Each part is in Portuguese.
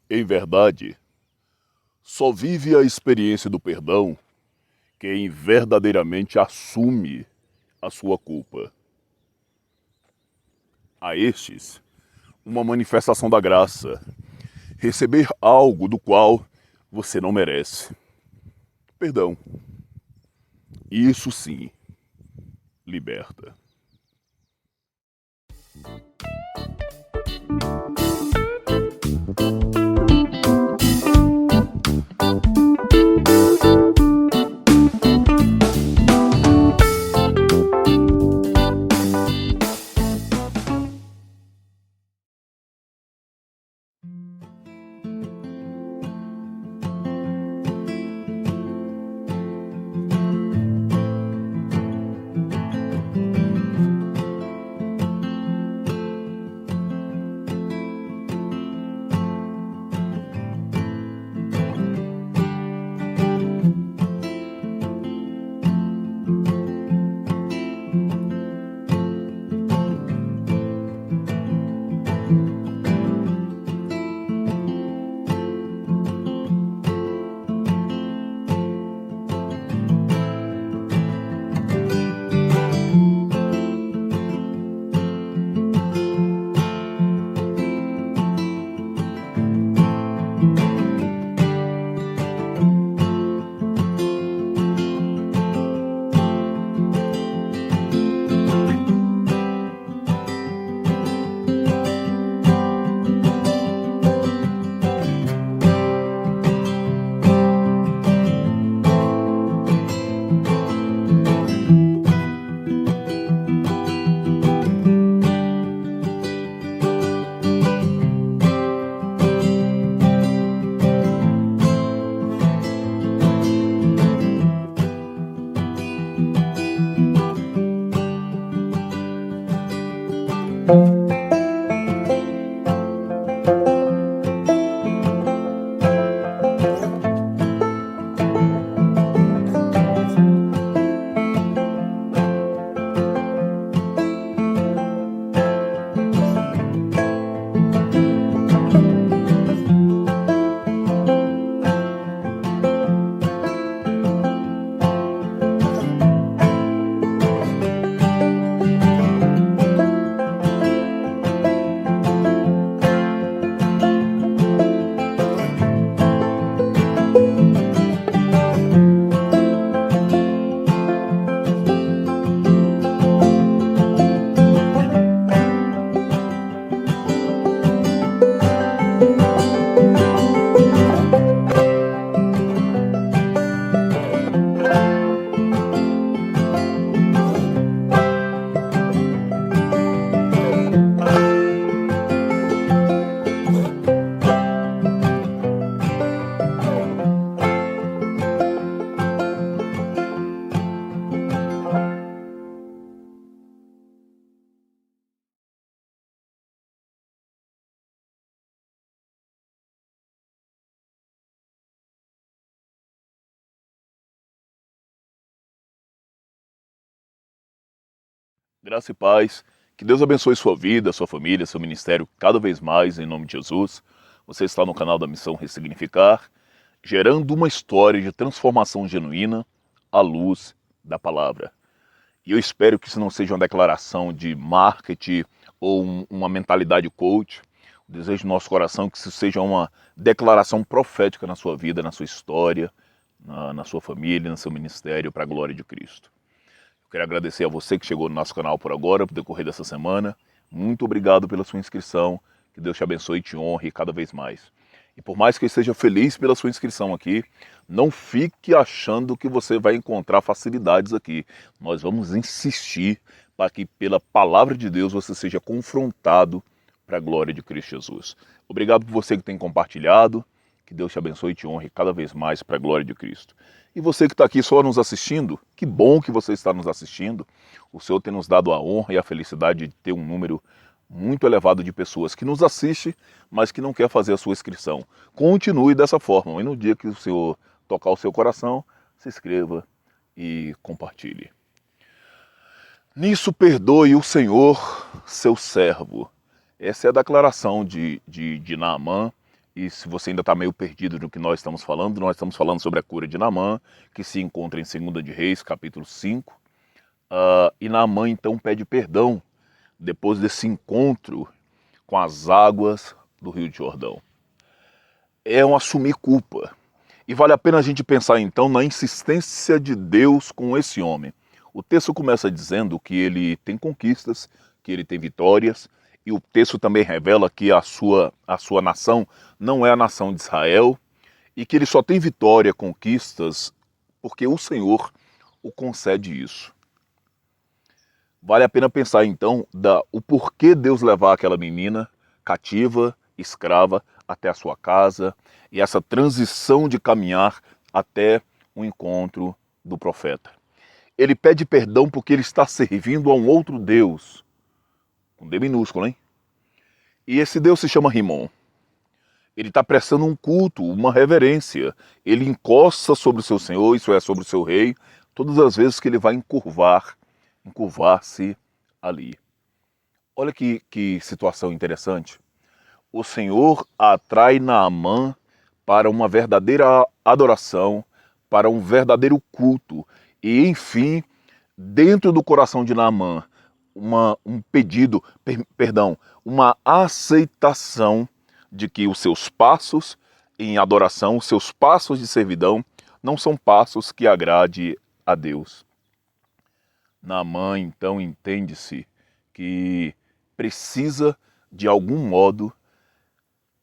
Em verdade, só vive a experiência do perdão quem verdadeiramente assume a sua culpa. A estes, uma manifestação da graça, receber algo do qual você não merece. Perdão. Isso sim, liberta. Graça e paz. Que Deus abençoe sua vida, sua família, seu ministério cada vez mais, em nome de Jesus. Você está no canal da Missão Ressignificar, gerando uma história de transformação genuína à luz da palavra. E eu espero que isso não seja uma declaração de marketing ou uma mentalidade coach. O desejo do nosso coração é que isso seja uma declaração profética na sua vida, na sua história, na sua família, no seu ministério, para a glória de Cristo. Eu quero agradecer a você que chegou no nosso canal por agora, por decorrer dessa semana. Muito obrigado pela sua inscrição. Que Deus te abençoe e te honre cada vez mais. E por mais que eu esteja feliz pela sua inscrição aqui, não fique achando que você vai encontrar facilidades aqui. Nós vamos insistir para que pela palavra de Deus você seja confrontado para a glória de Cristo Jesus. Obrigado por você que tem compartilhado. Que Deus te abençoe e te honre cada vez mais para a glória de Cristo. E você que está aqui só nos assistindo, que bom que você está nos assistindo. O Senhor tem nos dado a honra e a felicidade de ter um número muito elevado de pessoas que nos assiste, mas que não quer fazer a sua inscrição. Continue dessa forma. E no dia que o Senhor tocar o seu coração, se inscreva e compartilhe. Nisso perdoe o Senhor, seu servo. Essa é a declaração de Naamã E se você ainda está meio perdido no que nós estamos falando sobre a cura de Naamã, que se encontra em 2 de Reis, capítulo 5. E Naamã então pede perdão depois desse encontro com as águas do Rio de Jordão. É um assumir culpa. E vale a pena a gente pensar então na insistência de Deus com esse homem. O texto começa dizendo que ele tem conquistas, que ele tem vitórias, e o texto também revela que a sua nação não é a nação de Israel, e que ele só tem vitória, conquistas, porque o Senhor o concede isso. Vale a pena pensar então o porquê Deus levar aquela menina cativa, escrava, até a sua casa, e essa transição de caminhar até o encontro do profeta. Ele pede perdão porque ele está servindo a um outro Deus, com D minúsculo, hein? E esse Deus se chama Rimon. Ele está prestando um culto, uma reverência. Ele encosta sobre o seu Senhor, isso é, sobre o seu rei, todas as vezes que ele vai encurvar-se ali. Olha que situação interessante. O Senhor atrai Naamã para uma verdadeira adoração, para um verdadeiro culto. E, enfim, dentro do coração de Naamã, uma aceitação de que os seus passos em adoração, os seus passos de servidão, não são passos que agrade a Deus. Naamã, então, entende-se que precisa, de algum modo,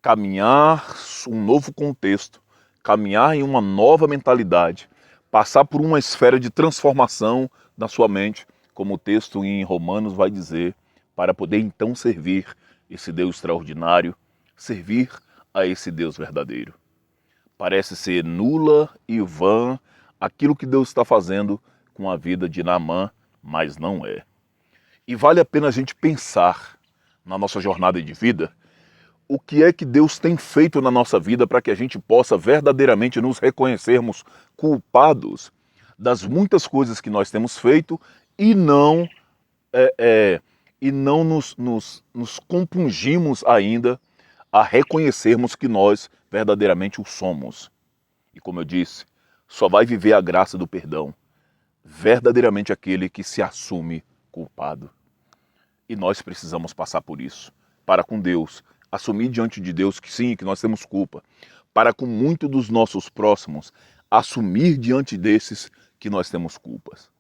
caminhar um novo contexto, caminhar em uma nova mentalidade, passar por uma esfera de transformação na sua mente, como o texto em Romanos vai dizer, para poder então servir esse Deus extraordinário, servir a esse Deus verdadeiro. Parece ser nula e vã aquilo que Deus está fazendo com a vida de Naamã, mas não é. E vale a pena a gente pensar na nossa jornada de vida, o que é que Deus tem feito na nossa vida para que a gente possa verdadeiramente nos reconhecermos culpados das muitas coisas que nós temos feito e não nos compungimos ainda a reconhecermos que nós verdadeiramente o somos. E como eu disse, só vai viver a graça do perdão verdadeiramente aquele que se assume culpado. E nós precisamos passar por isso, para com Deus, assumir diante de Deus que sim, que nós temos culpa, para com muito dos nossos próximos, assumir diante desses que nós temos culpas.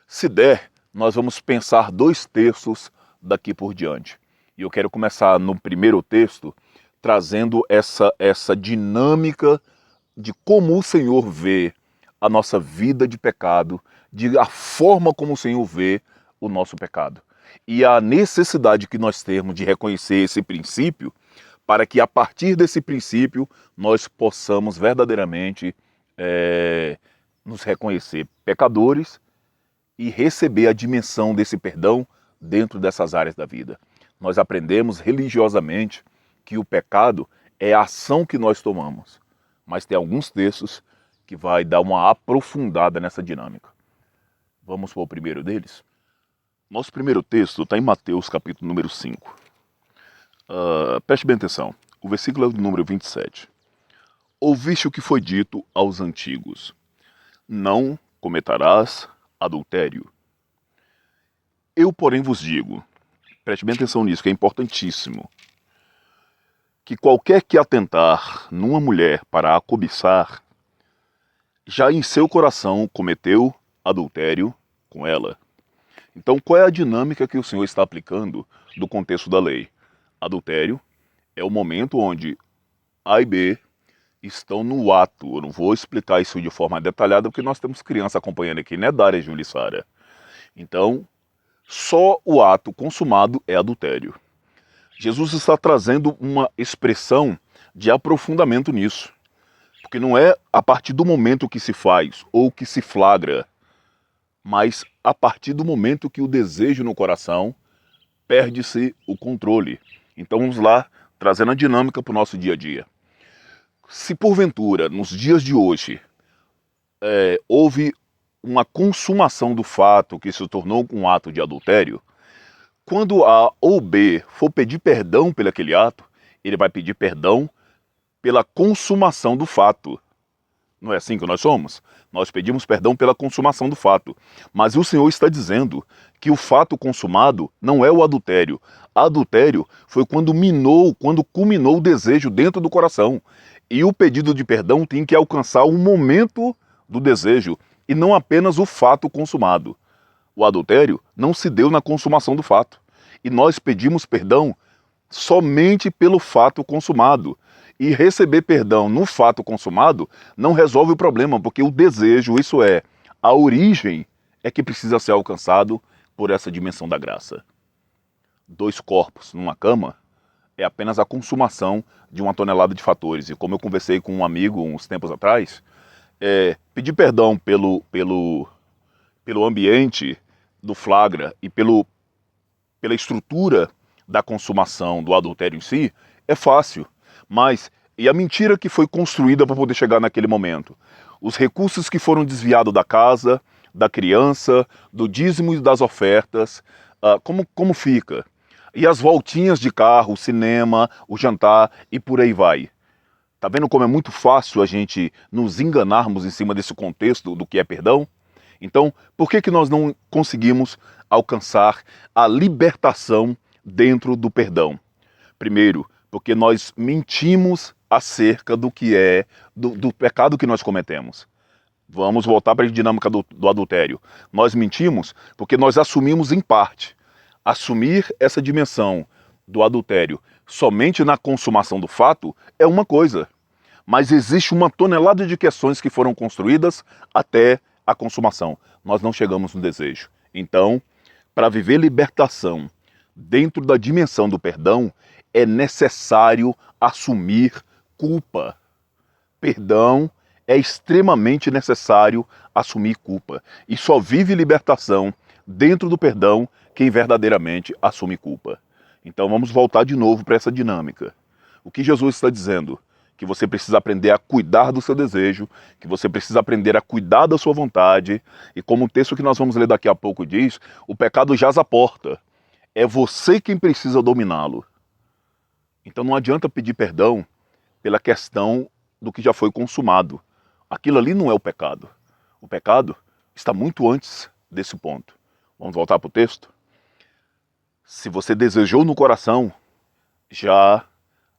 Se der, nós vamos pensar 2 textos daqui por diante. E eu quero começar no primeiro texto, trazendo essa dinâmica de como o Senhor vê a nossa vida de pecado, de a forma como o Senhor vê o nosso pecado. E a necessidade que nós temos de reconhecer esse princípio, para que a partir desse princípio nós possamos verdadeiramente nos reconhecer pecadores e receber a dimensão desse perdão dentro dessas áreas da vida. Nós aprendemos religiosamente que o pecado é a ação que nós tomamos, mas tem alguns textos que vai dar uma aprofundada nessa dinâmica. Vamos para o primeiro deles? Nosso primeiro texto está em Mateus, capítulo número 5. Preste bem atenção. O versículo é o número 27. Ouviste o que foi dito aos antigos: não cometerás adultério. Eu, porém, vos digo, preste bem atenção nisso, que é importantíssimo, que qualquer que atentar numa mulher para a cobiçar, já em seu coração cometeu adultério com ela. Então, qual é a dinâmica que o Senhor está aplicando do contexto da lei? Adultério é o momento onde A e B estão no ato. Eu não vou explicar isso de forma detalhada, porque nós temos criança acompanhando aqui, né, Dária, Júlia e Sara. Então, só o ato consumado é adultério. Jesus está trazendo uma expressão de aprofundamento nisso. Porque não é a partir do momento que se faz ou que se flagra, mas a partir do momento que o desejo no coração perde-se o controle. Então vamos lá, trazendo a dinâmica para o nosso dia a dia. Se porventura, nos dias de hoje, houve uma consumação do fato que se tornou um ato de adultério, quando A ou B for pedir perdão pelo aquele ato, ele vai pedir perdão pela consumação do fato. Não é assim que nós somos? Nós pedimos perdão pela consumação do fato. Mas o Senhor está dizendo que o fato consumado não é o adultério. Adultério foi quando culminou o desejo dentro do coração. E o pedido de perdão tem que alcançar o momento do desejo e não apenas o fato consumado. O adultério não se deu na consumação do fato. E nós pedimos perdão somente pelo fato consumado. E receber perdão no fato consumado não resolve o problema, porque o desejo, isso é, a origem, é que precisa ser alcançado por essa dimensão da graça. 2 corpos numa cama é apenas a consumação de 1 tonelada de fatores. E como eu conversei com um amigo uns tempos atrás, pedir perdão pelo ambiente do flagra e pela estrutura da consumação do adultério em si é fácil. Mas, e a mentira que foi construída para poder chegar naquele momento? Os recursos que foram desviados da casa, da criança, do dízimo e das ofertas, como fica? E as voltinhas de carro, o cinema, o jantar e por aí vai. Tá vendo como é muito fácil a gente nos enganarmos em cima desse contexto do que é perdão? Então, por que nós não conseguimos alcançar a libertação dentro do perdão? Primeiro, porque nós mentimos acerca do que é, do pecado que nós cometemos. Vamos voltar para a dinâmica do adultério. Nós mentimos porque nós assumimos em parte. Assumir essa dimensão do adultério somente na consumação do fato é uma coisa. Mas existe 1 tonelada de questões que foram construídas até a consumação. Nós não chegamos no desejo. Então, para viver libertação dentro da dimensão do perdão, é necessário assumir culpa. Perdão é extremamente necessário assumir culpa. E só vive libertação dentro do perdão quem verdadeiramente assume culpa. Então vamos voltar de novo para essa dinâmica. O que Jesus está dizendo? Que você precisa aprender a cuidar do seu desejo, que você precisa aprender a cuidar da sua vontade. E como o texto que nós vamos ler daqui a pouco diz, o pecado jaz à porta. É você quem precisa dominá-lo. Então não adianta pedir perdão pela questão do que já foi consumado. Aquilo ali não é o pecado. O pecado está muito antes desse ponto. Vamos voltar para o texto? Se você desejou no coração, já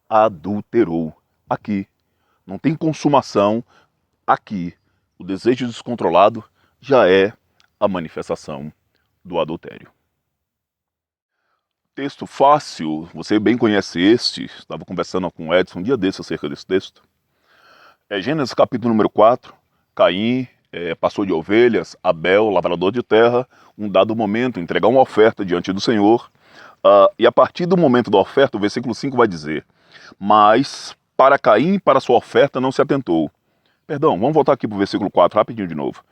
adulterou. Aqui. Não tem consumação aqui. O desejo descontrolado já é a manifestação do adultério. Texto fácil, você bem conhece este, estava conversando com o Edson um dia desse acerca desse texto. É Gênesis capítulo número 4, Caim, pastor de ovelhas, Abel, lavrador de terra, um dado momento, entregar uma oferta diante do Senhor. E a partir do momento da oferta, o versículo 5 vai dizer, mas para Caim, para sua oferta, não se atentou. Perdão, vamos voltar aqui para o versículo 4, rapidinho de novo.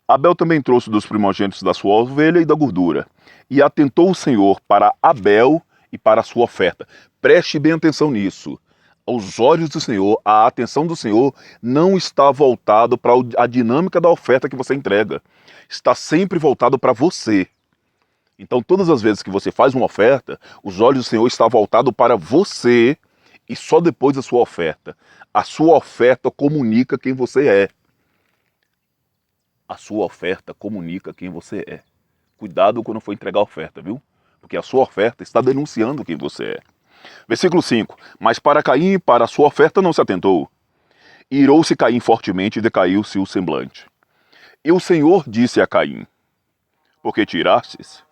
Abel também trouxe dos primogênitos da sua ovelha e da gordura. E atentou o Senhor para Abel e para a sua oferta. Preste bem atenção nisso. Os olhos do Senhor, a atenção do Senhor não está voltado para a dinâmica da oferta que você entrega. Está sempre voltado para você. Então, todas as vezes que você faz uma oferta, os olhos do Senhor estão voltados para você e só depois da sua oferta. A sua oferta comunica quem você é. A sua oferta comunica quem você é. Cuidado quando for entregar a oferta, viu? Porque a sua oferta está denunciando quem você é. Versículo 5. Mas para Caim, para a sua oferta não se atentou. Irou-se Caim fortemente e decaiu-se o semblante. E o Senhor disse a Caim, por que te irastes?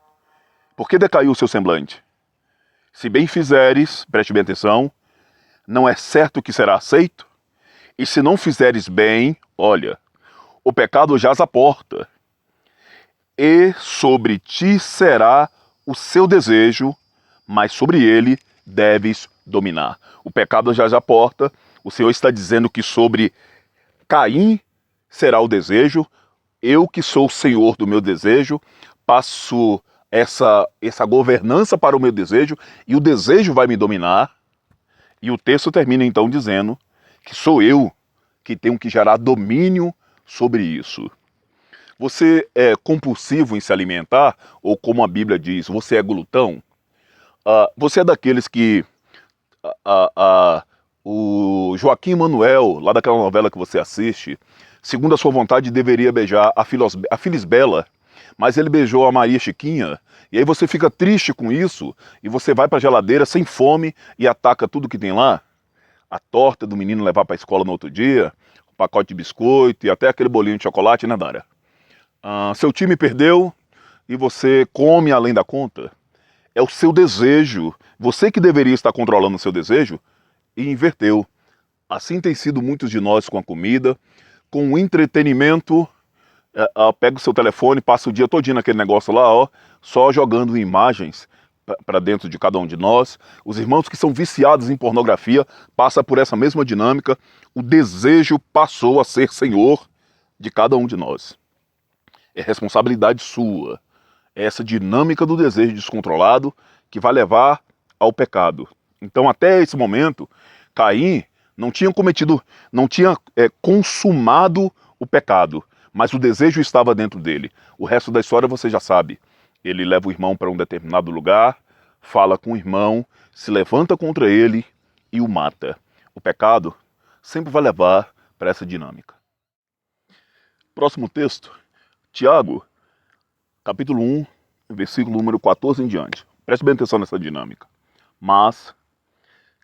Por que decaiu o seu semblante? Se bem fizeres, preste bem atenção, não é certo que será aceito? E se não fizeres bem, olha, o pecado jaz à porta, e sobre ti será o seu desejo, mas sobre ele deves dominar. O pecado jaz à porta, o Senhor está dizendo que sobre Caim será o desejo, eu que sou o Senhor do meu desejo, passo essa governança para o meu desejo, e o desejo vai me dominar, e o texto termina então dizendo que sou eu que tenho que gerar domínio sobre isso. Você é compulsivo em se alimentar? Ou como a Bíblia diz, você é glutão? Você é daqueles que o o Joaquim Manuel, lá daquela novela que você assiste, segundo a sua vontade, deveria beijar a Filisbela, mas ele beijou a Maria Chiquinha, e aí você fica triste com isso, e você vai para a geladeira sem fome e ataca tudo que tem lá? A torta do menino levar para a escola no outro dia, o pacote de biscoito e até aquele bolinho de chocolate, né, Dara? Seu time perdeu e você come além da conta. É o seu desejo. Você que deveria estar controlando o seu desejo e inverteu. Assim tem sido muitos de nós com a comida, com o entretenimento. Pega o seu telefone, passa o dia todinho naquele negócio lá, ó, só jogando imagens para dentro de cada um de nós. Os irmãos que são viciados em pornografia passam por essa mesma dinâmica. O desejo passou a ser senhor de cada um de nós. É responsabilidade sua. É essa dinâmica do desejo descontrolado que vai levar ao pecado. Então, até esse momento, Caim não tinha consumado o pecado, mas o desejo estava dentro dele. O resto da história você já sabe. Ele leva o irmão para um determinado lugar, fala com o irmão, se levanta contra ele e o mata. O pecado sempre vai levar para essa dinâmica. Próximo texto, Tiago, capítulo 1, versículo número 14 em diante. Preste bem atenção nessa dinâmica. Mas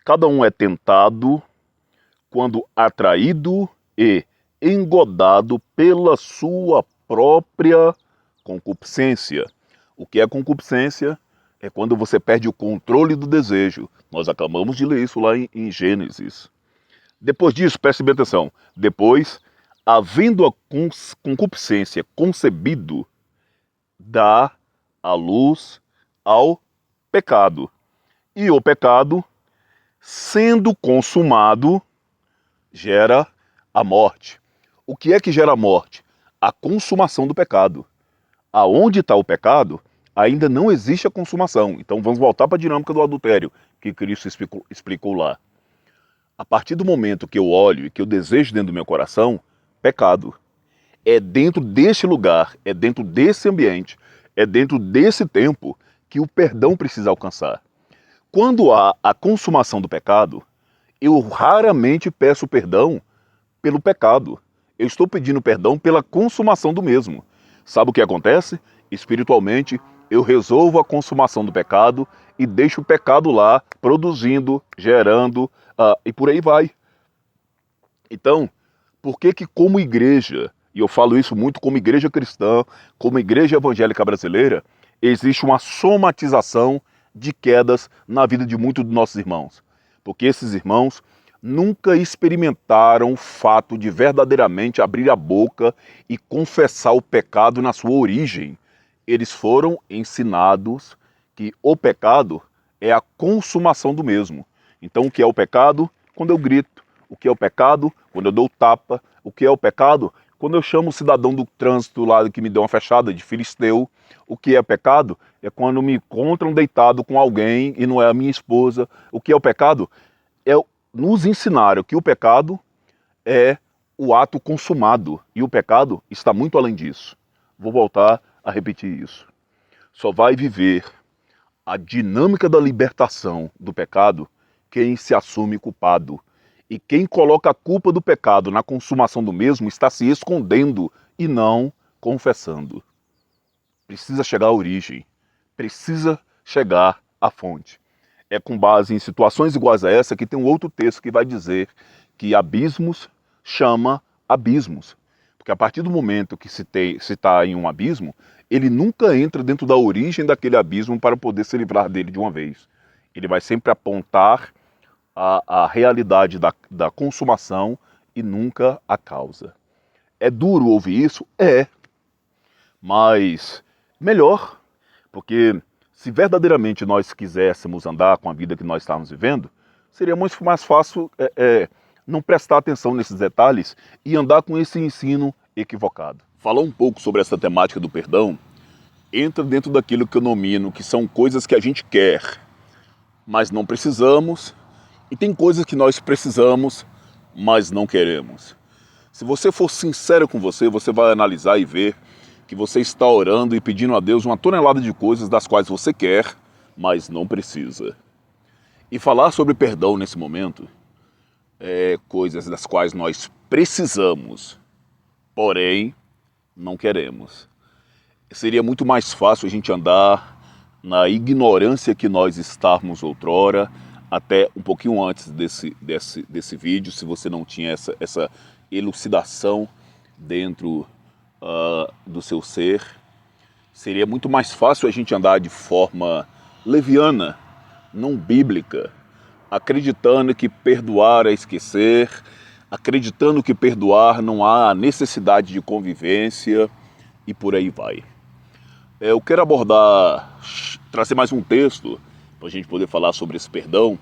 cada um é tentado quando atraído e engodado pela sua própria concupiscência. O que é concupiscência? É quando você perde o controle do desejo. Nós acabamos de ler isso lá em Gênesis. Depois disso, preste bem atenção. Depois, havendo a concupiscência concebido, dá a luz ao pecado. E o pecado, sendo consumado, gera a morte. O que é que gera a morte? A consumação do pecado. Aonde está o pecado, ainda não existe a consumação. Então vamos voltar para a dinâmica do adultério, que Cristo explicou lá. A partir do momento que eu olho e que eu desejo dentro do meu coração, pecado. É dentro deste lugar, é dentro desse ambiente, é dentro desse tempo que o perdão precisa alcançar. Quando há a consumação do pecado, eu raramente peço perdão pelo pecado. Eu estou pedindo perdão pela consumação do mesmo. Sabe o que acontece? Espiritualmente, eu resolvo a consumação do pecado e deixo o pecado lá, produzindo, gerando, e por aí vai. Então, por que como igreja, e eu falo isso muito como igreja cristã, como igreja evangélica brasileira, existe uma somatização de quedas na vida de muitos dos nossos irmãos? Porque esses irmãos nunca experimentaram o fato de verdadeiramente abrir a boca e confessar o pecado na sua origem. Eles foram ensinados que o pecado é a consumação do mesmo. Então, o que é o pecado? Quando eu grito. O que é o pecado? Quando eu dou tapa. O que é o pecado? Quando eu chamo o cidadão do trânsito lá que me deu uma fechada de filisteu. O que é pecado? É quando me encontram deitado com alguém e não é a minha esposa. O que é o pecado? Nos ensinaram que o pecado é o ato consumado. E o pecado está muito além disso. Vou voltar a repetir isso. Só vai viver a dinâmica da libertação do pecado quem se assume culpado. E quem coloca a culpa do pecado na consumação do mesmo está se escondendo e não confessando. Precisa chegar à origem. Precisa chegar à fonte. É com base em situações iguais a essa que tem um outro texto que vai dizer que abismos chama abismos. Porque a partir do momento que se está em um abismo, ele nunca entra dentro da origem daquele abismo para poder se livrar dele de uma vez. Ele vai sempre apontar a realidade da consumação e nunca a causa. É duro ouvir isso? É. Mas melhor, porque se verdadeiramente nós quiséssemos andar com a vida que nós estamos vivendo, seria muito mais fácil não prestar atenção nesses detalhes e andar com esse ensino equivocado. Falar um pouco sobre essa temática do perdão entra dentro daquilo que eu nomino, que são coisas que a gente quer, mas não precisamos, e tem coisas que nós precisamos, mas não queremos. Se você for sincero com você vai analisar e ver que você está orando e pedindo a Deus uma tonelada de coisas das quais você quer, mas não precisa. E falar sobre perdão nesse momento coisas das quais nós precisamos, porém não queremos. Seria muito mais fácil a gente andar na ignorância que nós estávamos outrora, até um pouquinho antes desse vídeo, se você não tinha essa elucidação dentro do seu ser. Seria muito mais fácil a gente andar de forma leviana, não bíblica, acreditando que perdoar é esquecer, acreditando que perdoar não há necessidade de convivência e por aí vai. Eu quero trazer mais um texto para a gente poder falar sobre esse perdão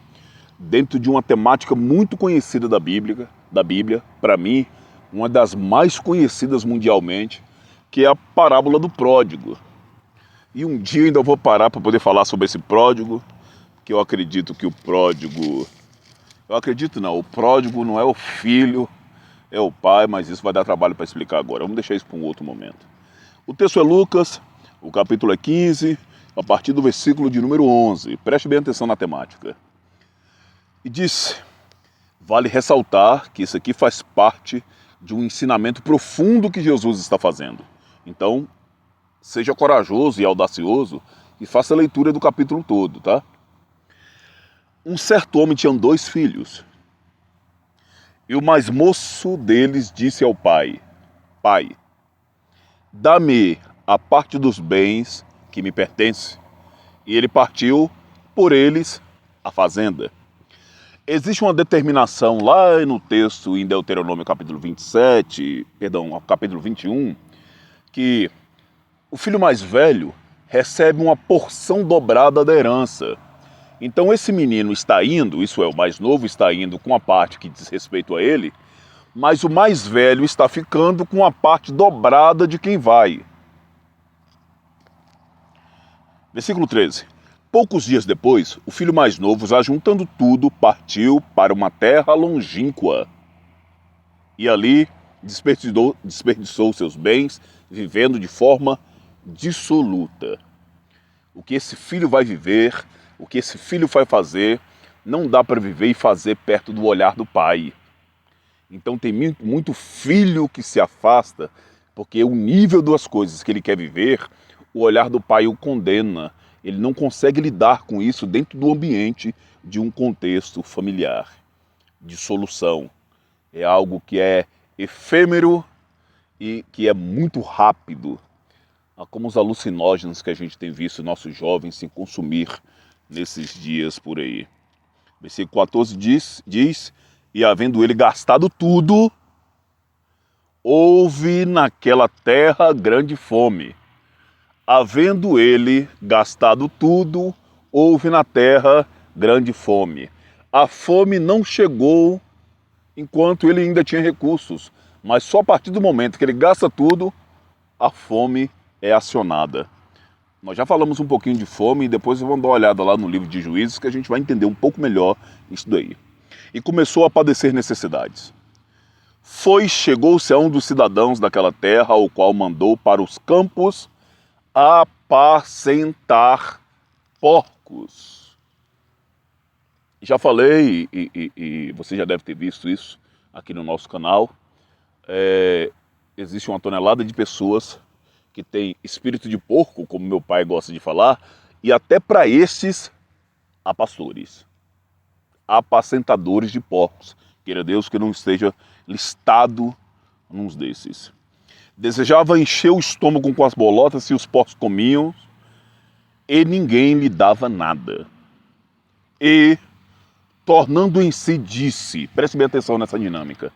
dentro de uma temática muito conhecida da Bíblia, para mim, uma das mais conhecidas mundialmente, que é a parábola do pródigo. E um dia eu ainda vou parar para poder falar sobre esse pródigo, que eu acredito que o pródigo... o pródigo não é o filho, é o pai, mas isso vai dar trabalho para explicar agora. Vamos deixar isso para um outro momento. O texto é Lucas, o capítulo é 15, a partir do versículo de número 11. Preste bem atenção na temática. E diz: vale ressaltar que isso aqui faz parte de um ensinamento profundo que Jesus está fazendo. Então, seja corajoso e audacioso e faça a leitura do capítulo todo, tá? Um certo homem tinha 2 filhos. E o mais moço deles disse ao pai: Pai, dá-me a parte dos bens que me pertence. E ele partiu por eles a fazenda. Existe uma determinação lá no texto, em Deuteronômio capítulo 21, que o filho mais velho recebe uma porção dobrada da herança. Então esse menino está indo, isso é, o mais novo está indo com a parte que diz respeito a ele, mas o mais velho está ficando com a parte dobrada de quem vai. Versículo 13. Poucos dias depois, o filho mais novo, já juntando tudo, partiu para uma terra longínqua. E ali desperdiçou seus bens, vivendo de forma dissoluta. O que esse filho vai viver, o que esse filho vai fazer, não dá para viver e fazer perto do olhar do pai. Então tem muito filho que se afasta, porque o nível das coisas que ele quer viver, o olhar do pai o condena. Ele não consegue lidar com isso dentro do ambiente de um contexto familiar. Dissolução é algo que é efêmero e que é muito rápido, como os alucinógenos que a gente tem visto nossos jovens se consumir nesses dias por aí. Versículo 14 diz: e havendo ele gastado tudo, houve naquela terra grande fome. Havendo ele gastado tudo, houve na terra grande fome. A fome não chegou enquanto ele ainda tinha recursos, mas só a partir do momento que ele gasta tudo, a fome é acionada. Nós já falamos um pouquinho de fome e depois vamos dar uma olhada lá no livro de Juízes que a gente vai entender um pouco melhor isso daí. E começou a padecer necessidades. Chegou-se a um dos cidadãos daquela terra, ao qual mandou para os campos apacentar porcos. Já falei, e você já deve ter visto isso aqui no nosso canal, existe uma tonelada de pessoas que tem espírito de porco, como meu pai gosta de falar, e até para esses há pastores, apacentadores de porcos. Queira Deus que não esteja listado nos desses. Desejava encher o estômago com as bolotas e os porcos comiam, e ninguém lhe dava nada. E, tornando em si, disse, preste bem atenção nessa dinâmica,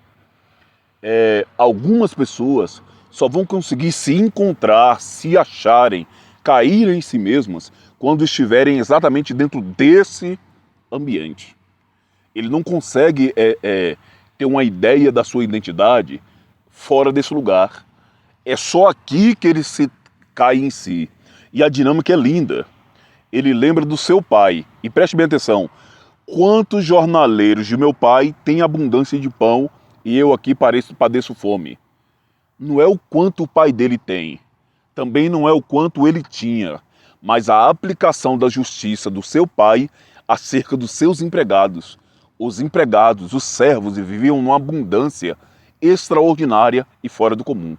algumas pessoas só vão conseguir se encontrar, se acharem, cair em si mesmas, quando estiverem exatamente dentro desse ambiente. Ele não consegue ter uma ideia da sua identidade fora desse lugar. É só aqui que ele se cai em si. E a dinâmica é linda. Ele lembra do seu pai. E preste bem atenção. Quantos jornaleiros de meu pai têm abundância de pão e eu aqui padeço fome? Não é o quanto o pai dele tem. Também não é o quanto ele tinha. Mas a aplicação da justiça do seu pai acerca dos seus empregados. os empregados, os servos, viviam numa abundância extraordinária e fora do comum.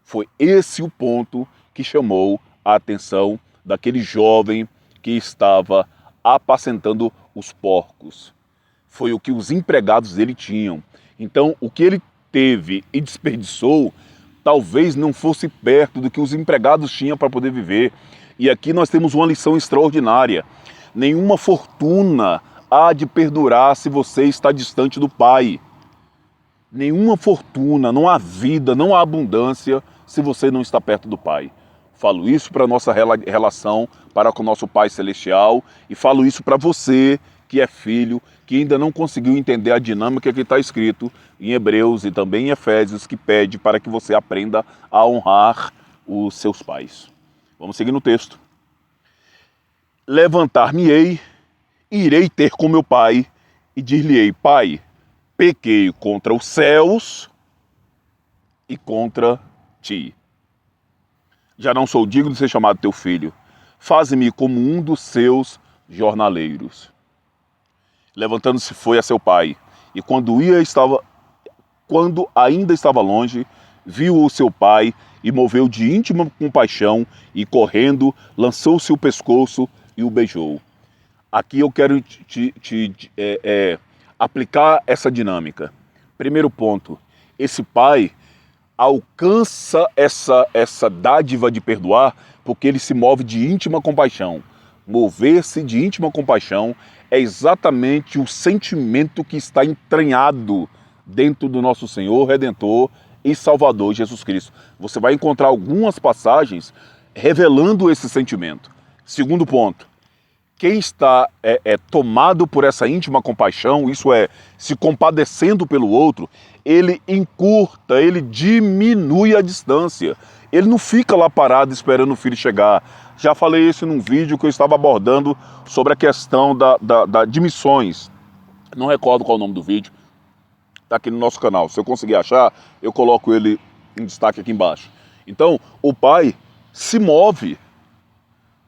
Foi esse o ponto que chamou a atenção daquele jovem que estava apacentando os porcos. Foi o que os empregados dele tinham. Então, o que ele teve e desperdiçou, talvez não fosse perto do que os empregados tinham para poder viver. E aqui nós temos uma lição extraordinária. Nenhuma fortuna há de perdurar se você está distante do Pai. Nenhuma fortuna, não há vida, não há abundância se você não está perto do Pai. Falo isso para a nossa relação para com o nosso Pai Celestial e falo isso para você que é filho, que ainda não conseguiu entender a dinâmica que está escrito em Hebreus e também em Efésios, que pede para que você aprenda a honrar os seus pais. Vamos seguir no texto. Levantar-me-ei, irei ter com meu pai e dir-lhe-ei: Pai, pequei contra os céus e contra ti. Já não sou digno de ser chamado teu filho. Faze-me como um dos seus jornaleiros. Levantando-se foi a seu pai, e quando ainda estava longe, viu o seu pai e moveu de íntima compaixão e correndo, lançou-se o pescoço e o beijou. Aqui eu quero aplicar essa dinâmica. Primeiro ponto, esse pai alcança essa dádiva de perdoar porque ele se move de íntima compaixão. Mover-se de íntima compaixão é exatamente o sentimento que está entranhado dentro do nosso Senhor, Redentor e Salvador Jesus Cristo. Você vai encontrar algumas passagens revelando esse sentimento. Segundo ponto, quem está tomado por essa íntima compaixão, isso é, se compadecendo pelo outro, ele encurta, ele diminui a distância. Ele não fica lá parado esperando o filho chegar. Já falei isso num vídeo que eu estava abordando sobre a questão de missões. Não recordo qual é o nome do vídeo. Está aqui no nosso canal. Se eu conseguir achar, eu coloco ele em destaque aqui embaixo. Então, o pai se move.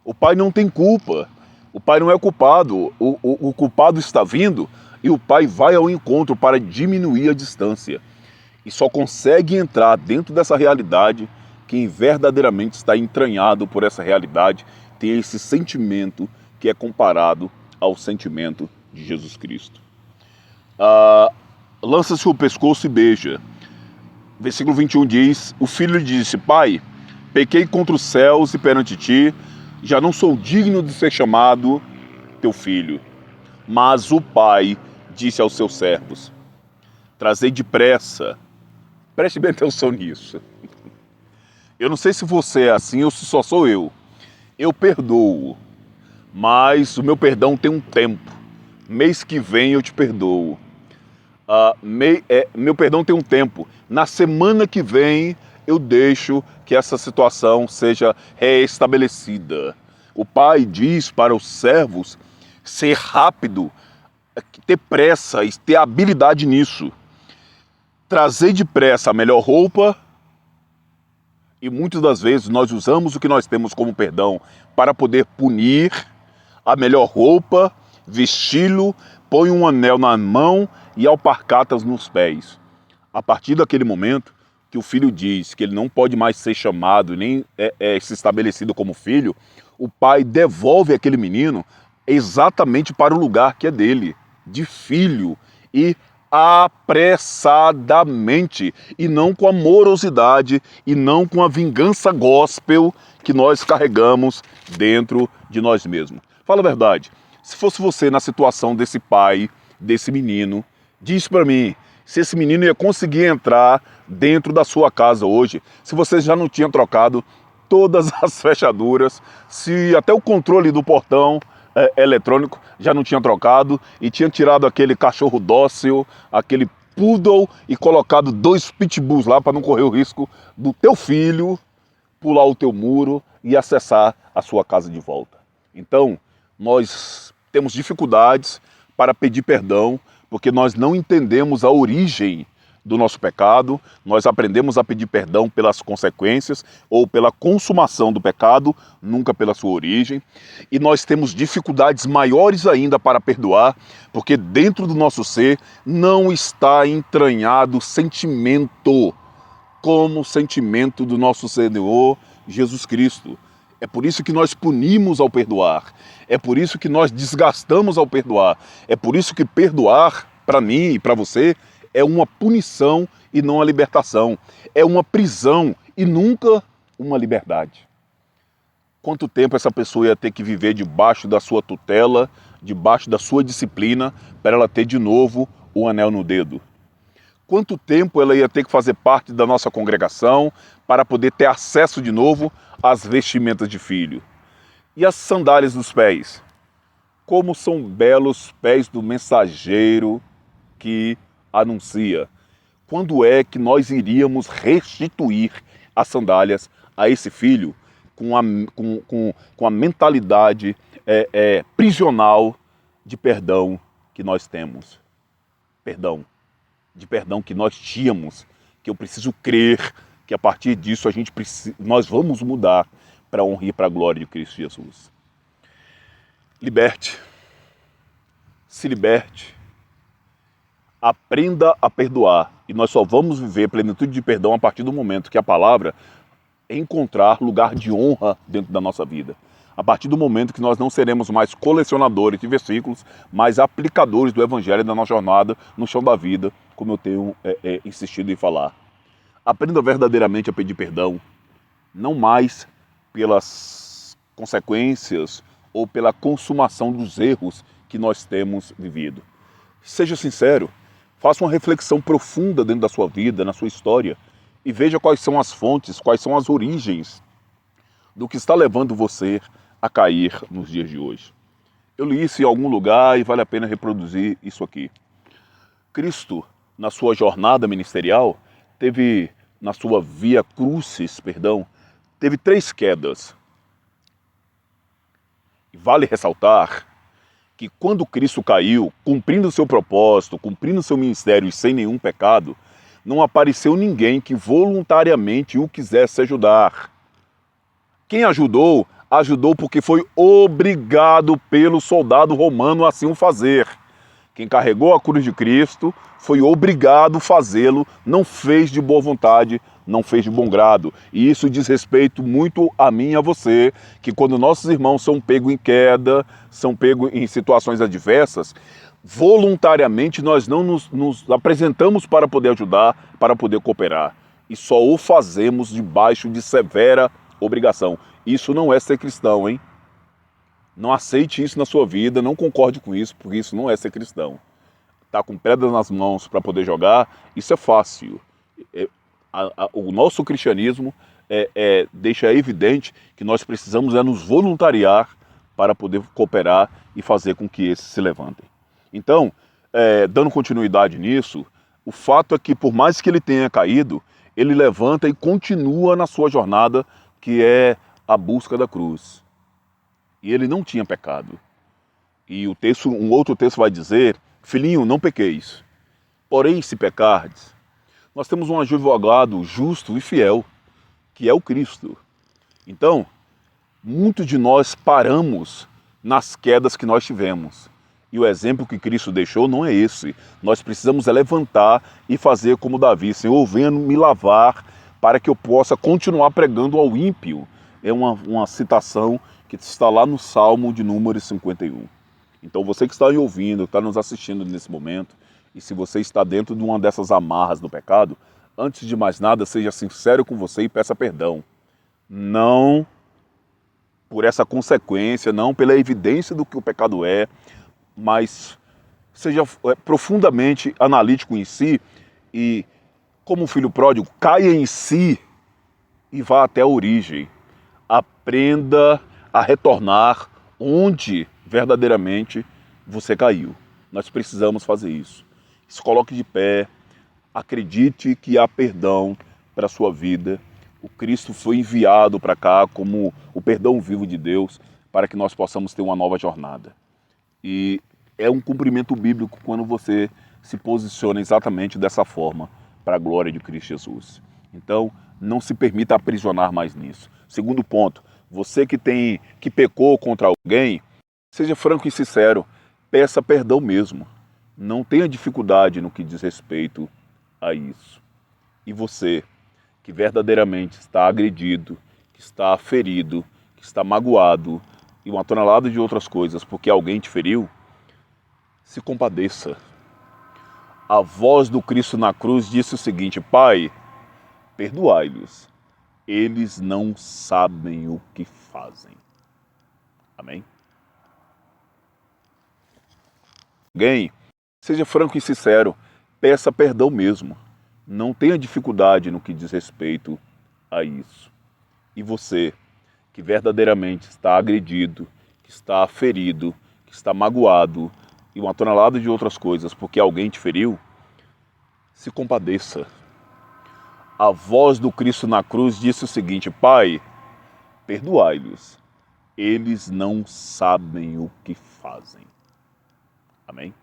O pai não tem culpa. O pai não é culpado. O culpado está vindo e o pai vai ao encontro para diminuir a distância. E só consegue entrar dentro dessa realidade quem verdadeiramente está entranhado por essa realidade, tem esse sentimento que é comparado ao sentimento de Jesus Cristo. Lança-se o pescoço e beija. Versículo 21 diz: o filho lhe disse: Pai, pequei contra os céus e perante ti, já não sou digno de ser chamado teu filho. Mas o pai disse aos seus servos: trazei depressa. Preste bem atenção nisso. Eu não sei se você é assim ou se só sou eu. Eu perdoo, mas o meu perdão tem um tempo. Mês que vem eu te perdoo. Meu perdão tem um tempo. Na semana que vem eu deixo que essa situação seja reestabelecida. O pai diz para os servos ser rápido, ter pressa e ter habilidade nisso. Trazer depressa a melhor roupa. E muitas das vezes nós usamos o que nós temos como perdão para poder punir a melhor roupa, vesti-lo, põe um anel na mão e alpargatas nos pés. A partir daquele momento que o filho diz que ele não pode mais ser chamado, nem se estabelecido como filho, o pai devolve aquele menino exatamente para o lugar que é dele, de filho, e apressadamente, e não com a morosidade, e não com a vingança gospel que nós carregamos dentro de nós mesmos. Fala a verdade, se fosse você na situação desse pai, desse menino, diz para mim, se esse menino ia conseguir entrar dentro da sua casa hoje, se você já não tinha trocado todas as fechaduras, se até o controle do portão eletrônico já não tinha trocado e tinha tirado aquele cachorro dócil, aquele poodle e colocado 2 pitbulls lá para não correr o risco do teu filho pular o teu muro e acessar a sua casa de volta. Então, nós temos dificuldades para pedir perdão porque nós não entendemos a origem do nosso pecado, nós aprendemos a pedir perdão pelas consequências ou pela consumação do pecado, nunca pela sua origem. E nós temos dificuldades maiores ainda para perdoar, porque dentro do nosso ser não está entranhado sentimento como o sentimento do nosso Senhor Jesus Cristo. É por isso que nós punimos ao perdoar. É por isso que nós desgastamos ao perdoar. É por isso que perdoar, para mim e para você, é uma punição e não a libertação. É uma prisão e nunca uma liberdade. Quanto tempo essa pessoa ia ter que viver debaixo da sua tutela, debaixo da sua disciplina, para ela ter de novo o anel no dedo? Quanto tempo ela ia ter que fazer parte da nossa congregação para poder ter acesso de novo às vestimentas de filho? E as sandálias dos pés? Como são belos pés do mensageiro que anuncia. Quando é que nós iríamos restituir as sandálias a esse filho com a mentalidade prisional de perdão que nós temos? De perdão que nós tínhamos, que eu preciso crer que a partir disso nós vamos mudar para a honra e para a glória de Cristo Jesus. Liberte, se liberte, aprenda a perdoar. E nós só vamos viver plenitude de perdão a partir do momento que a palavra encontrar lugar de honra dentro da nossa vida. A partir do momento que nós não seremos mais colecionadores de versículos, mas aplicadores do Evangelho da nossa jornada no chão da vida, como eu tenho insistido em falar. Aprenda verdadeiramente a pedir perdão, não mais pelas consequências ou pela consumação dos erros que nós temos vivido. Seja sincero, faça uma reflexão profunda dentro da sua vida, na sua história, e veja quais são as fontes, quais são as origens do que está levando você a cair nos dias de hoje. Eu li isso em algum lugar e vale a pena reproduzir isso aqui. Cristo, na sua jornada ministerial, na sua via crucis, teve 3 quedas. E vale ressaltar que quando Cristo caiu, cumprindo o seu propósito, cumprindo o seu ministério e sem nenhum pecado, não apareceu ninguém que voluntariamente o quisesse ajudar. Quem ajudou, ajudou porque foi obrigado pelo soldado romano a assim o fazer. Quem carregou a cruz de Cristo foi obrigado a fazê-lo, não fez de boa vontade, não fez de bom grado. E isso diz respeito muito a mim e a você, que quando nossos irmãos são pegos em queda, são pegos em situações adversas, voluntariamente nós não nos apresentamos para poder ajudar, para poder cooperar. E só o fazemos debaixo de severa obrigação. Isso não é ser cristão, hein? Não aceite isso na sua vida, não concorde com isso, porque isso não é ser cristão. Tá com pedras nas mãos para poder jogar, isso é fácil. O nosso cristianismo deixa evidente que nós precisamos nos voluntariar para poder cooperar e fazer com que esses se levantem. Então, dando continuidade nisso, o fato é que por mais que ele tenha caído, ele levanta e continua na sua jornada, que é a busca da cruz. E ele não tinha pecado. E um outro texto vai dizer: filhinho, não pequeis. Porém, se pecardes, nós temos um advogado justo e fiel, que é o Cristo. Então, muitos de nós paramos nas quedas que nós tivemos. E o exemplo que Cristo deixou não é esse. Nós precisamos levantar e fazer como Davi: Senhor, venha me lavar para que eu possa continuar pregando ao ímpio. É uma citação que está lá no Salmo de número 51. Então você que está aí ouvindo, está nos assistindo nesse momento, e se você está dentro de uma dessas amarras do pecado, antes de mais nada, seja sincero com você e peça perdão. Não por essa consequência, não pela evidência do que o pecado é, mas seja profundamente analítico em si e, como um filho pródigo, caia em si e vá até a origem. Aprenda a retornar onde verdadeiramente você caiu. Nós precisamos fazer isso. Se coloque de pé, acredite que há perdão para a sua vida. O Cristo foi enviado para cá como o perdão vivo de Deus para que nós possamos ter uma nova jornada. E é um cumprimento bíblico quando você se posiciona exatamente dessa forma para a glória de Cristo Jesus. Então, não se permita aprisionar mais nisso. Segundo ponto, você que pecou contra alguém, seja franco e sincero, peça perdão mesmo. Não tenha dificuldade no que diz respeito a isso. E você, que verdadeiramente está agredido, que está ferido, que está magoado e uma tonelada de outras coisas porque alguém te feriu, se compadeça. A voz do Cristo na cruz disse o seguinte: Pai, perdoai-lhes, eles não sabem o que fazem. Amém? Alguém, seja franco e sincero, peça perdão mesmo. Não tenha dificuldade no que diz respeito a isso. E você, que verdadeiramente está agredido, que está ferido, que está magoado e uma tonelada de outras coisas porque alguém te feriu, se compadeça. A voz do Cristo na cruz disse o seguinte: Pai, perdoai-lhes, eles não sabem o que fazem. Amém?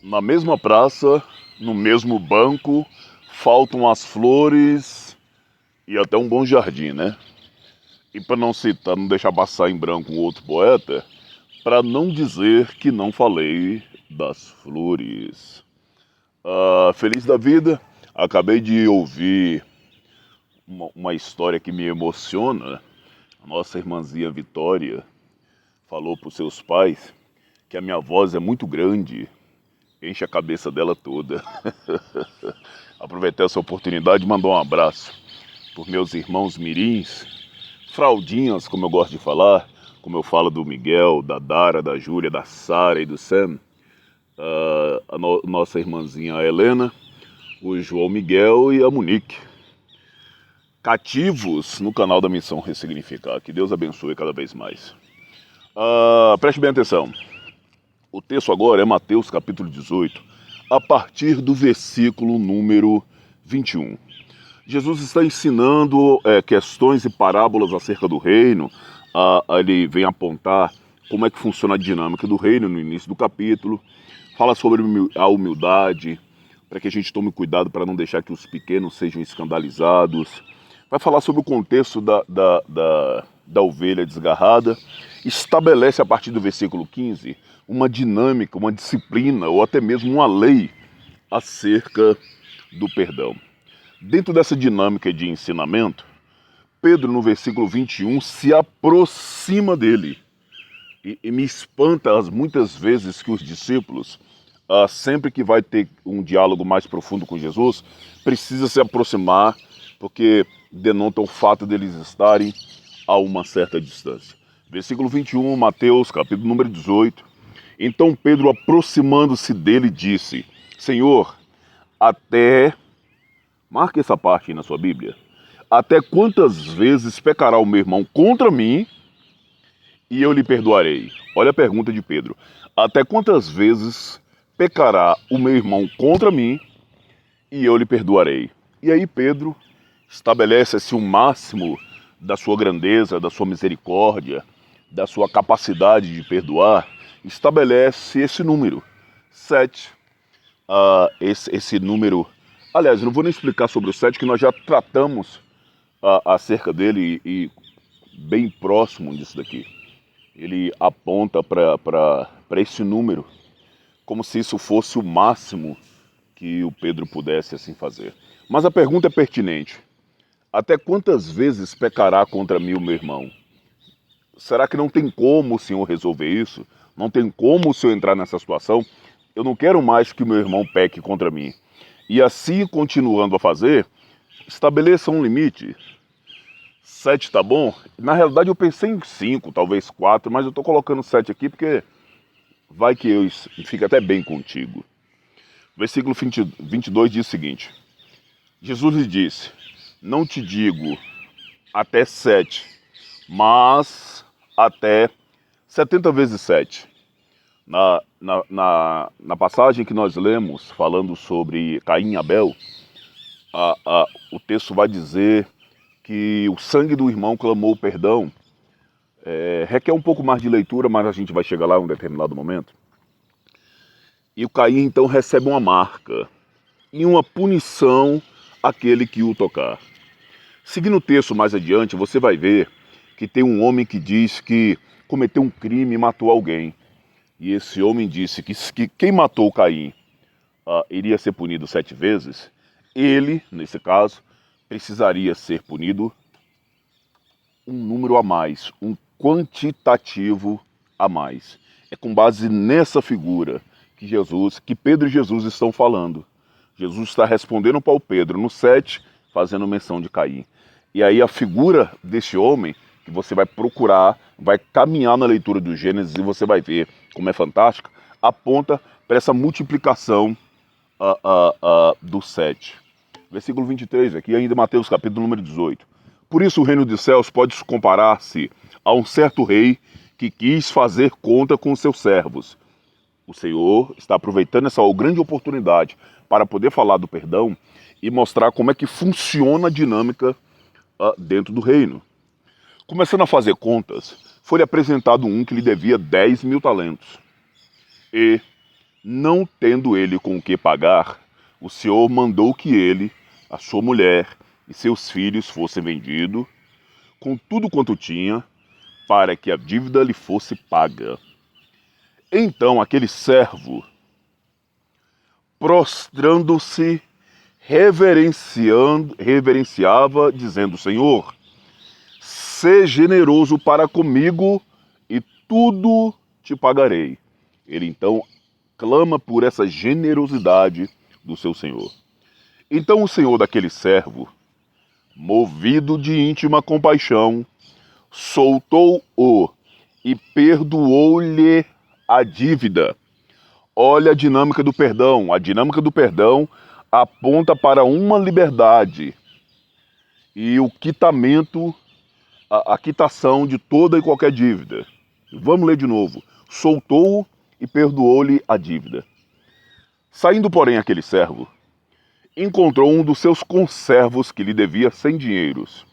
Na mesma praça, no mesmo banco, faltam as flores e até um bom jardim, né? E para não citar, não deixar passar em branco um outro poeta, para não dizer que não falei das flores. Feliz da vida, acabei de ouvir uma história que me emociona. A nossa irmãzinha Vitória falou para os seus pais que a minha voz é muito grande, enche a cabeça dela toda. Aproveitei essa oportunidade e mandar um abraço por meus irmãos mirins, fraldinhas, como eu gosto de falar, como eu falo do Miguel, da Dara, da Júlia, da Sara e do Sam, nossa irmãzinha Helena, o João Miguel e a Monique. Cativos no canal da Missão Ressignificar. Que Deus abençoe cada vez mais. Preste bem atenção. O texto agora é Mateus capítulo 18, a partir do versículo número 21. Jesus está ensinando questões e parábolas acerca do reino. Ele vem apontar como é que funciona a dinâmica do reino no início do capítulo. Fala sobre a humildade, para que a gente tome cuidado para não deixar que os pequenos sejam escandalizados. Vai falar sobre o contexto da ovelha desgarrada. Estabelece a partir do versículo 15 uma dinâmica, uma disciplina ou até mesmo uma lei acerca do perdão. Dentro dessa dinâmica de ensinamento, Pedro, no versículo 21, se aproxima dele. E me espanta as muitas vezes que os discípulos, sempre que vai ter um diálogo mais profundo com Jesus, precisa se aproximar, porque denota o fato deles estarem a uma certa distância. Versículo 21, Mateus, capítulo número 18. Então Pedro, aproximando-se dele, disse: Senhor, marque essa parte aí na sua Bíblia, até quantas vezes pecará o meu irmão contra mim e eu lhe perdoarei? Olha a pergunta de Pedro. Até quantas vezes pecará o meu irmão contra mim e eu lhe perdoarei? E aí Pedro estabelece-se o máximo da sua grandeza, da sua misericórdia, da sua capacidade de perdoar, estabelece esse número, 7. Esse número, aliás, eu não vou nem explicar sobre o 7, que nós já tratamos acerca dele e bem próximo disso daqui. Ele aponta para esse número como se isso fosse o máximo que o Pedro pudesse assim fazer. Mas a pergunta é pertinente. Até quantas vezes pecará contra mim o meu irmão? Será que não tem como o Senhor resolver isso? Não tem como o Senhor entrar nessa situação? Eu não quero mais que o meu irmão peque contra mim. E assim, continuando a fazer, estabeleça um limite. 7 tá bom? Na realidade eu pensei em 5, talvez 4, mas eu estou colocando 7 aqui porque vai que eu fique até bem contigo. Versículo 22 diz o seguinte: Jesus lhe disse: não te digo até 7, mas até 70 vezes 7. Na passagem que nós lemos, falando sobre Caim e Abel, o texto vai dizer que o sangue do irmão clamou perdão. Requer um pouco mais de leitura, mas a gente vai chegar lá em um determinado momento. E o Caim então recebe uma marca e uma punição àquele que o tocar. Seguindo o texto mais adiante, você vai ver que tem um homem que diz que cometeu um crime e matou alguém. E esse homem disse que quem matou Caim iria ser punido 7 vezes. Ele, nesse caso, precisaria ser punido um número a mais, um quantitativo a mais. É com base nessa figura que Pedro e Jesus estão falando. Jesus está respondendo para o Pedro no 7, fazendo menção de Caim. E aí a figura desse homem, que você vai procurar, vai caminhar na leitura do Gênesis e você vai ver como é fantástica, aponta para essa multiplicação do 7. Versículo 23, aqui ainda Mateus capítulo número 18. Por isso o reino dos céus pode comparar-se a um certo rei que quis fazer conta com os seus servos. O Senhor está aproveitando essa grande oportunidade para poder falar do perdão e mostrar como é que funciona a dinâmica dentro do reino. Começando a fazer contas, foi-lhe apresentado um que lhe devia 10.000 talentos. E, não tendo ele com o que pagar, o Senhor mandou que ele, a sua mulher e seus filhos fossem vendidos, com tudo quanto tinha, para que a dívida lhe fosse paga. Então aquele servo, prostrando-se, reverenciava, dizendo: Senhor, sê generoso para comigo e tudo te pagarei. Ele então clama por essa generosidade do seu senhor. Então o senhor daquele servo, movido de íntima compaixão, soltou-o e perdoou-lhe a dívida. Olha a dinâmica do perdão. A dinâmica do perdão aponta para uma liberdade e o quitamento, a quitação de toda e qualquer dívida. Vamos ler de novo. Soltou-o e perdoou-lhe a dívida. Saindo, porém, aquele servo, encontrou um dos seus conservos que lhe devia 100 dinheiros.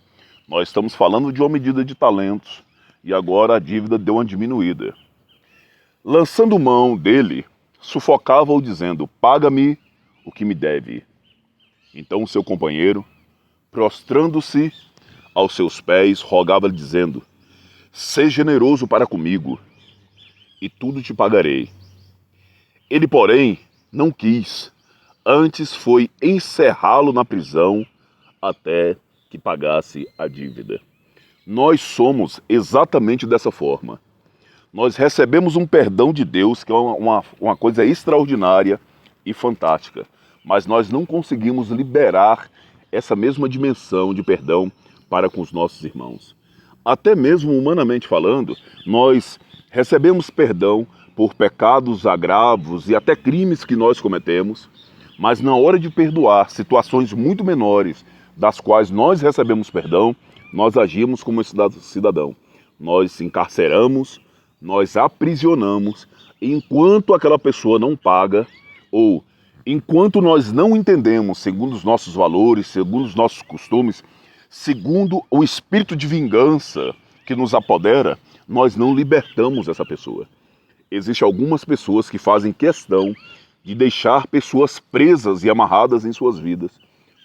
Nós estamos falando de uma medida de talentos e agora a dívida deu uma diminuída. Lançando mão dele, sufocava-o dizendo: paga-me o que me deve. Então o seu companheiro, prostrando-se aos seus pés, rogava-lhe dizendo: sê generoso para comigo e tudo te pagarei. Ele, porém, não quis, antes foi encerrá-lo na prisão até que pagasse a dívida. Nós somos exatamente dessa forma. Nós recebemos um perdão de Deus, que é uma coisa extraordinária e fantástica, mas nós não conseguimos liberar essa mesma dimensão de perdão para com os nossos irmãos. Até mesmo humanamente falando, nós recebemos perdão por pecados, agravos e até crimes que nós cometemos, mas na hora de perdoar situações muito menores das quais nós recebemos perdão, nós agimos como cidadão. Nós encarceramos, nós aprisionamos, enquanto aquela pessoa não paga, ou enquanto nós não entendemos, segundo os nossos valores, segundo os nossos costumes, segundo o espírito de vingança que nos apodera, nós não libertamos essa pessoa. Existem algumas pessoas que fazem questão de deixar pessoas presas e amarradas em suas vidas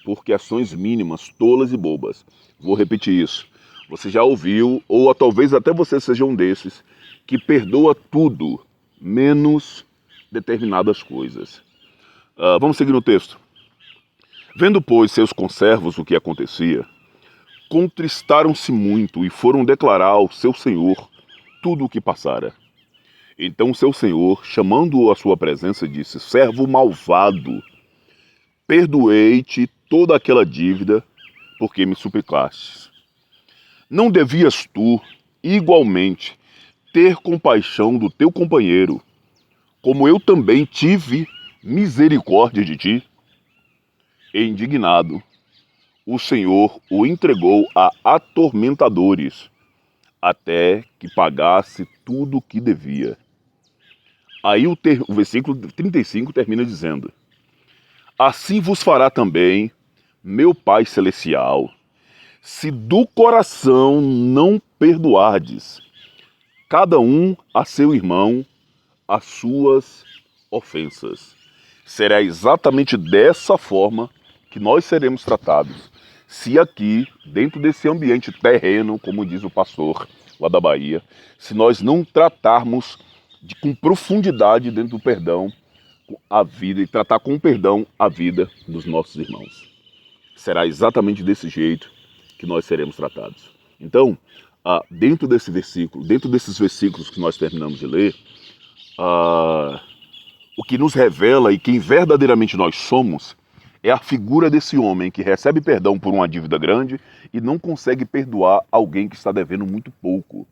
por questões mínimas, tolas e bobas. Vou repetir isso. Você já ouviu, ou talvez até você seja um desses, que perdoa tudo, menos determinadas coisas. Vamos seguir no texto. Vendo, pois, seus conservos o que acontecia, contristaram-se muito e foram declarar ao seu senhor tudo o que passara. Então seu senhor, chamando-o à sua presença, disse: servo malvado, perdoei-te toda aquela dívida, porque me suplicastes. Não devias tu, igualmente, ter compaixão do teu companheiro, como eu também tive misericórdia de ti? E indignado, o Senhor o entregou a atormentadores, até que pagasse tudo o que devia. Aí o versículo 35 termina dizendo: assim vos fará também meu Pai Celestial, se do coração não perdoardes, cada um a seu irmão, as suas ofensas. Será exatamente dessa forma que nós seremos tratados, se aqui, dentro desse ambiente terreno, como diz o pastor lá da Bahia, se nós não tratarmos com profundidade dentro do perdão a vida e tratar com perdão a vida dos nossos irmãos. Será exatamente desse jeito que nós seremos tratados. Então, dentro desse versículo, dentro desses versículos que nós terminamos de ler, o que nos revela e quem verdadeiramente nós somos é a figura desse homem que recebe perdão por uma dívida grande e não consegue perdoar alguém que está devendo muito pouco,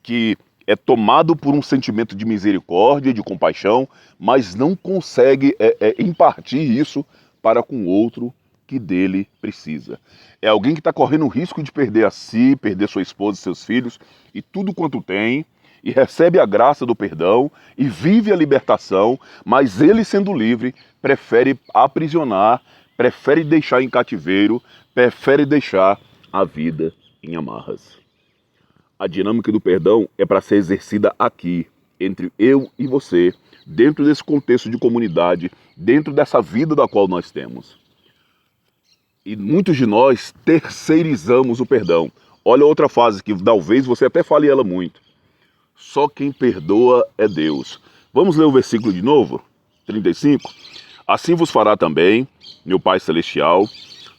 que é tomado por um sentimento de misericórdia, de compaixão, mas não consegue impartir isso para com o outro que dele precisa. É alguém que está correndo o risco de perder a si, perder sua esposa e seus filhos e tudo quanto tem, e recebe a graça do perdão e vive a libertação, mas ele, sendo livre, prefere aprisionar, prefere deixar em cativeiro, prefere deixar a vida em amarras. A dinâmica do perdão é para ser exercida aqui, entre eu e você, dentro desse contexto de comunidade, dentro dessa vida da qual nós temos. E muitos de nós terceirizamos o perdão. Olha outra frase que talvez você até fale ela muito. Só quem perdoa é Deus. Vamos ler o versículo de novo? 35. Assim vos fará também, meu Pai Celestial,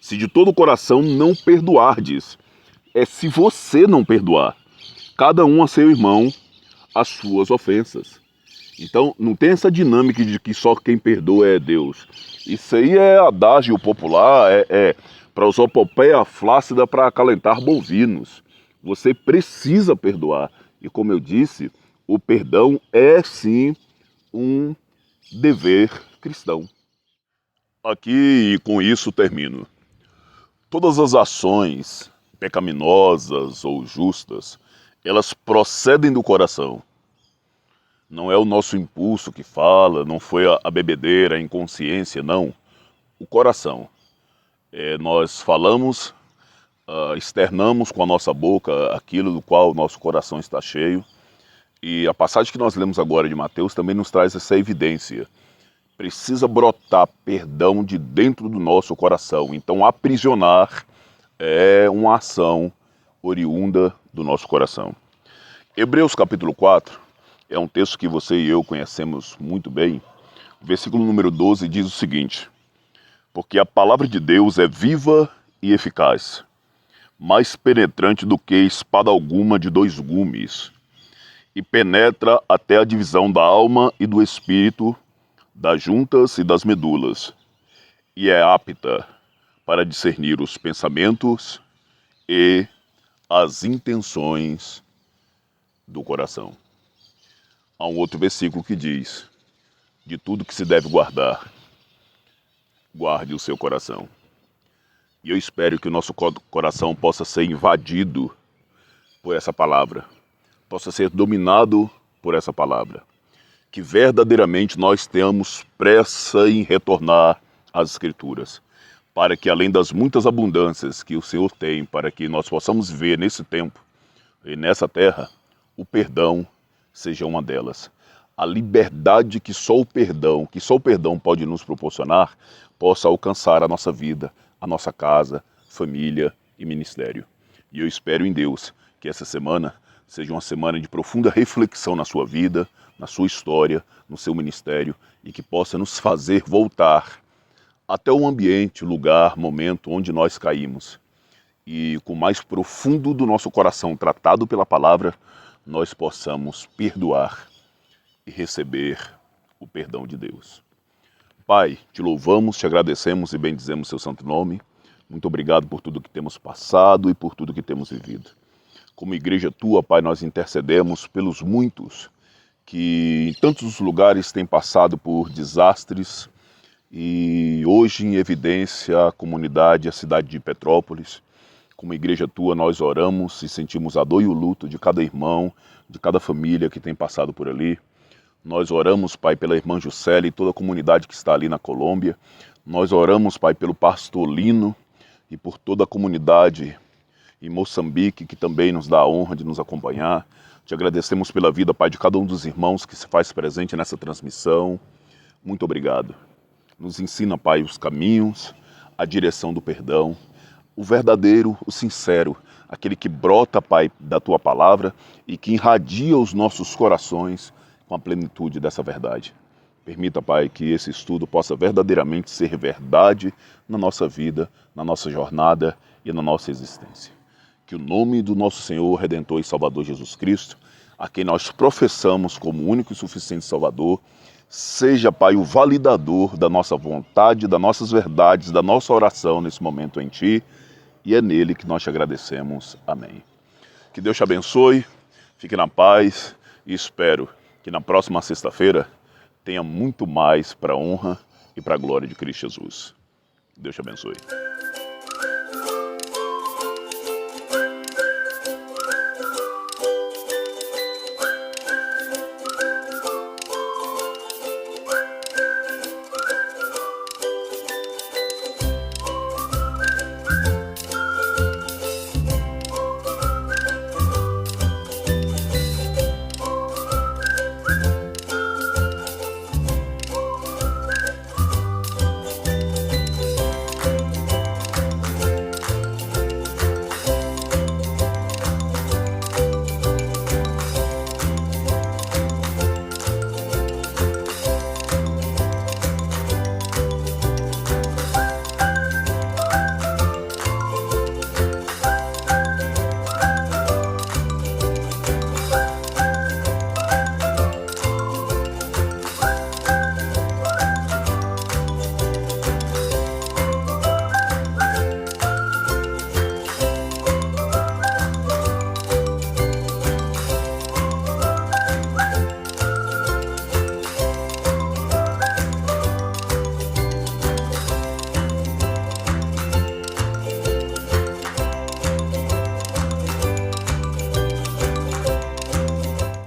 se de todo o coração não perdoardes. É se você não perdoar. Cada um a seu irmão as suas ofensas. Então, não tem essa dinâmica de que só quem perdoa é Deus. Isso aí é adágio popular, é prosopopeia flácida para acalentar bovinos. Você precisa perdoar. E como eu disse, o perdão é sim um dever cristão. Aqui, e com isso termino. Todas as ações pecaminosas ou justas, elas procedem do coração. Não é o nosso impulso que fala, não foi a bebedeira, a inconsciência, não. O coração. Nós falamos, externamos com a nossa boca aquilo do qual o nosso coração está cheio. E a passagem que nós lemos agora de Mateus também nos traz essa evidência. Precisa brotar perdão de dentro do nosso coração. Então aprisionar é uma ação oriunda do nosso coração. Hebreus capítulo 4 é um texto que você e eu conhecemos muito bem. O versículo número 12 diz o seguinte: porque a palavra de Deus é viva e eficaz, mais penetrante do que espada alguma de dois gumes, e penetra até a divisão da alma e do espírito, das juntas e das medulas, e é apta para discernir os pensamentos e as intenções do coração. Há um outro versículo que diz: de tudo que se deve guardar, guarde o seu coração. E eu espero que o nosso coração possa ser invadido por essa palavra, possa ser dominado por essa palavra, que verdadeiramente nós tenhamos pressa em retornar às Escrituras, para que além das muitas abundâncias que o Senhor tem, para que nós possamos ver nesse tempo e nessa terra, o perdão seja uma delas. A liberdade que só o perdão pode nos proporcionar, possa alcançar a nossa vida, a nossa casa, família e ministério. E eu espero em Deus que essa semana seja uma semana de profunda reflexão na sua vida, na sua história, no seu ministério, e que possa nos fazer voltar até o ambiente, lugar, momento onde nós caímos. E com o mais profundo do nosso coração, tratado pela palavra, nós possamos perdoar e receber o perdão de Deus. Pai, te louvamos, te agradecemos e bendizemos seu santo nome. Muito obrigado por tudo que temos passado e por tudo que temos vivido. Como igreja tua, Pai, nós intercedemos pelos muitos que em tantos lugares têm passado por desastres e hoje em evidência a comunidade, a cidade de Petrópolis. Como igreja tua, nós oramos e sentimos a dor e o luto de cada irmão, de cada família que tem passado por ali. Nós oramos, Pai, pela irmã Juscelia e toda a comunidade que está ali na Colômbia. Nós oramos, Pai, pelo pastor Lino e por toda a comunidade em Moçambique, que também nos dá a honra de nos acompanhar. Te agradecemos pela vida, Pai, de cada um dos irmãos que se faz presente nessa transmissão. Muito obrigado. Nos ensina, Pai, os caminhos, a direção do perdão, o verdadeiro, o sincero, aquele que brota, Pai, da Tua palavra e que irradia os nossos corações com a plenitude dessa verdade. Permita, Pai, que esse estudo possa verdadeiramente ser verdade na nossa vida, na nossa jornada e na nossa existência. Que o nome do nosso Senhor, Redentor e Salvador Jesus Cristo, a quem nós professamos como único e suficiente Salvador, seja, Pai, o validador da nossa vontade, das nossas verdades, da nossa oração nesse momento em Ti, e é nele que nós te agradecemos. Amém. Que Deus te abençoe, fique na paz e espero que na próxima sexta-feira tenha muito mais para a honra e para a glória de Cristo Jesus. Deus te abençoe.